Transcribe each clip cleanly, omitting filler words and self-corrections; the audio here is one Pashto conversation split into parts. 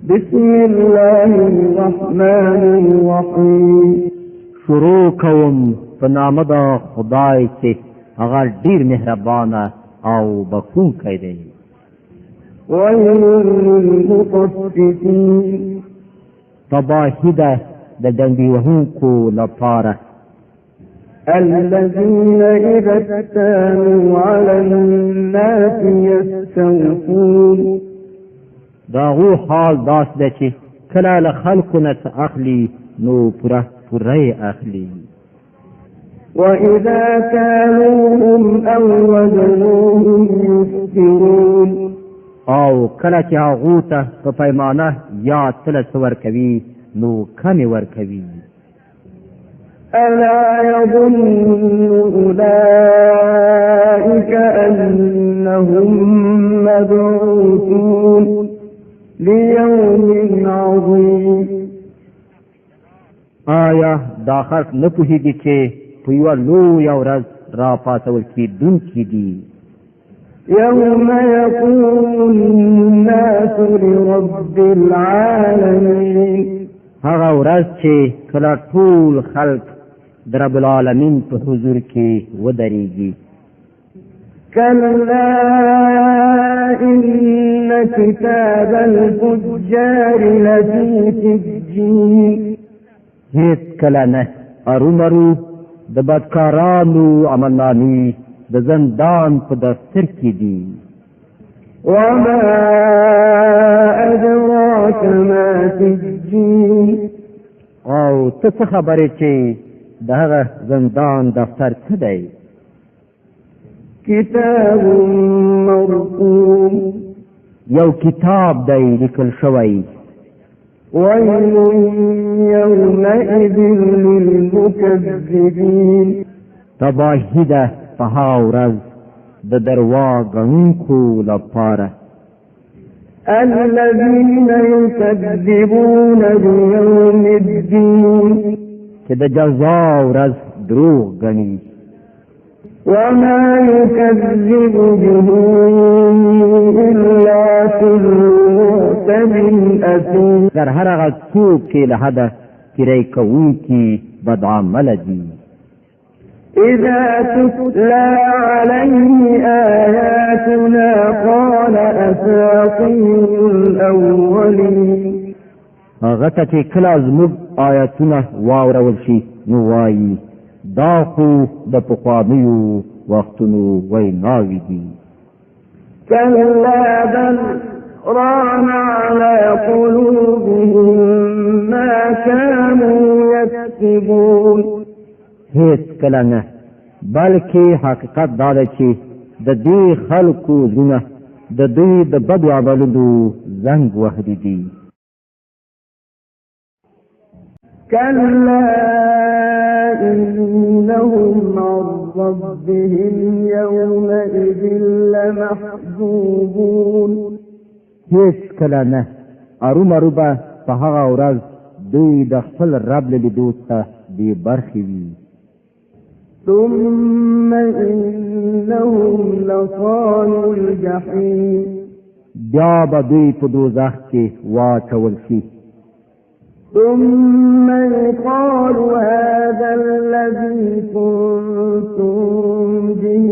بسم الله الرحمن الرحیم. شروع کوم په نام د خدای چې هغه ډیر مهربان او بخښونکی دی. ویل للمطففین. تباهی ده د ډنډې وهونکو لپاره. الذين إذا اكتالوا على الناس يستوفون. دا هو حال داس ده چې کله له خلکو نه اخلي نو پوره اخلي. وإذا كالوهم أو وزنوهم يخسرون. او کله چې هغو ته په پیمانه یا تله څه ورکوي نو کمې ورکوي. ألا يظن أولئك أنهم مبعوثون ليوم عظيم. آیا دا خلق نه پوهېږي چې په یوه لویه ورځ را پاڅول کېدونکي دي. يوم يقوم الناس لرب العالمين. هغه ورځ چې کله ټول خلق د رب العالمین په حضور کې ودرېږي. كلا إن كتاب الفجار لفي سجين. هیڅ کله نه ارومرو د بدکارانو عملنامې د زندان په دفتر کې دي. وما أدراك ما سجين. او ته څه خبرې چې د هغه زندان دفتر څه دی؟ كتاب مرقوم. یو کتاب دی لیکل شوی. ويل يومئذ للمكذبين. تباهی ده په هغه ورځ د درواغ غنونکو لپاره. الذين يكذبون بيوم الدين. چې د جزا ورځ دروغ غني. وما يكذب به إلا كل معتد أثيم. در هر هغه څوک چې له حده تیری کوونکي بدعمله دي. إذا تتلى عليه آياتنا قال أساطير الأولين. هغه ته چې کله زموږ آیاتونه واورول شي نو وایي دا خو د پخوانیو وختونو ویناوې دي. كلا بل ران على قلوبهم ما كانوا يكسبون. هیڅ کله نه بلکې حقیقت دا دی چې د دې خلکو زړونه د دوی د بدو عملونو زنګ وهلي دي. كلا إنهم عن ربهم يومئذ لمحجوبون. هیڅ کله نه ارومرو به په هغه ورځ دوی د خپل رب له لیدو څخه بې برخې وي. ثم إنهم لصالوا الجحيم. بیا به دوی په دوزخ کې واچول شي. ثم يقال هذا الذي كنتم به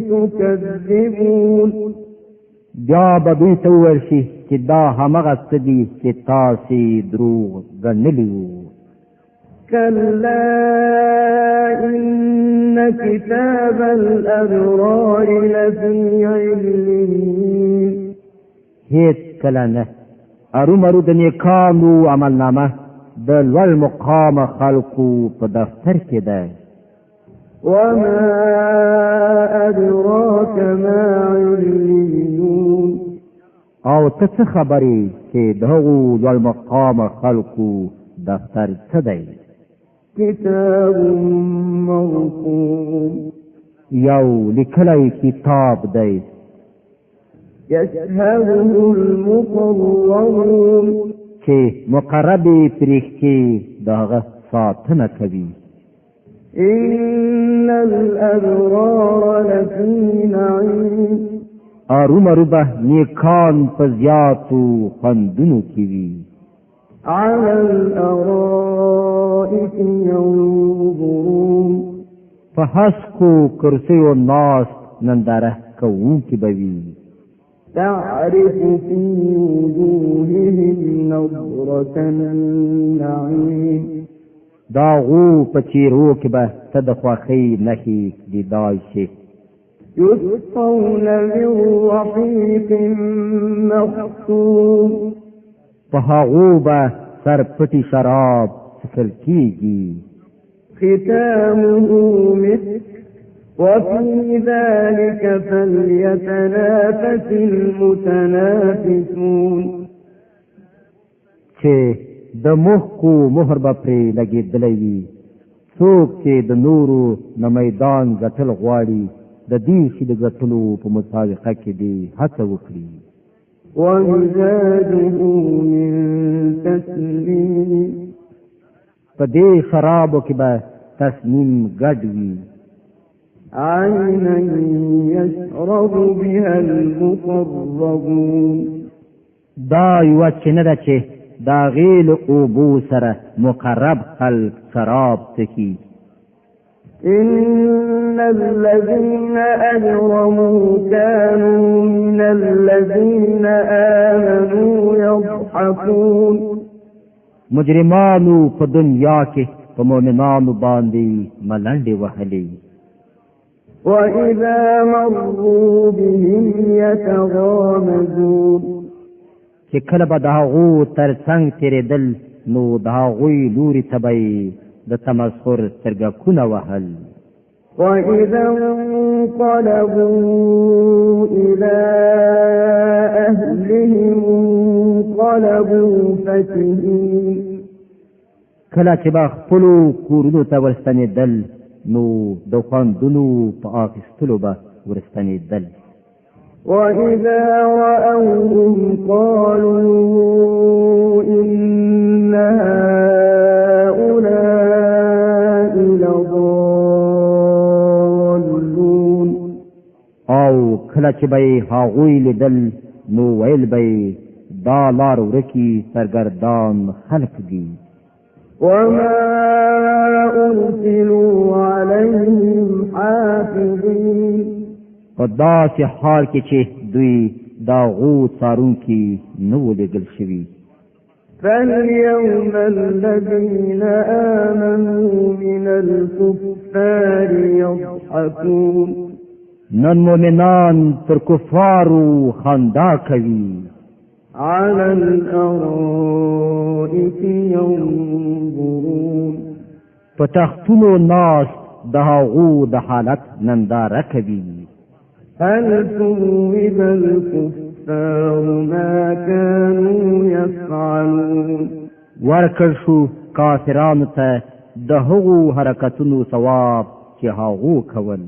تكذبون. بیا به دوی ته وویل شي چې دا همغه څه دي چې تاسې دروغ ګڼلي وو. كلا إن كتاب الأبرار لفي عليين. هیڅ کله نه ارومرو د نیکانو عملنامه د لوړ مقام خلقو په دفتر کې ده. وما أدراك ما عليون. او ته څه خبرې چې د هغو لوړ مقام خلقو دفتر څه دی؟ كتاب مرقوم. یو لیکلی کتاب دی. يشهده المقربون. چې مقربې فرښتې د هغه ساتنه کوي. إن الأبرار لفي نعيم. ارومرو به نیکان په زیاتو خوندونو کې وي على الأرائك ينظرون په هسکو کرسیو ناست ننداره کوونکي به وي تعرف في وجوههم نظرة النعيم دا غو په چیرو کې به ته د خوښۍ نښې لیدای شي يسقون من رحيق مختوم په هغو به سرپټي شراب څښل کېږي ختامه مسك وفي ذلك فليتنافس المتنافسون چې د مخکو مهر به پرې لګېدلی وي څوک چې د نورو نه میدان ګټل غواړي د دې شي د ګټلو په مسابقه کې دې هڅه وکړي ومزاجه من تسليم په دې شرابو کې به تصمیم ګډ وي عينا يشرب بها المقربون دا یوه چینه ده چې د هغې له اوبو سره مقرب خلق شراب څښي إن الذين أجرموا كانوا من الذين آمنوا يضحكون مجرمانو په دنیا کې په مؤمنانو باندې ملنډې وهلې وإذا مروا بهم يتغامزون چې کله به د هغو تر څنګ تېرېدل نو د هغوی لوري ته به د تمسخر سترګکونه وهل وإذا انقلبوا إلى أهلهم انقلبوا فكهين کله چې به خپلو کورونو ته ورستنېدل نو د خوندونو په اخیستلو به ورستنېدل وإذا رأوهم قالوا إن هؤلاء لضالون او کله چې به یې هغوی لیدل نو ویل به یې دا لار ورکي سرګردان خلق دي وما أرسلوا عليهم حافظين په داسې حال کې چې دوی د هغو څارونکي نه و لېږل شوي فاليوم الذين آمنوا من الكفار يضحكون نن مؤمنان پر کفارو خندا کوي على الأرائك ينظرون په تختونو ناست د هغو د حالت ننداره کوي هل ثوب الكفار ما كانوا يفعلون ورکړ شو کافرانو ته د هغو حرکتونو ثواب چې هغو کول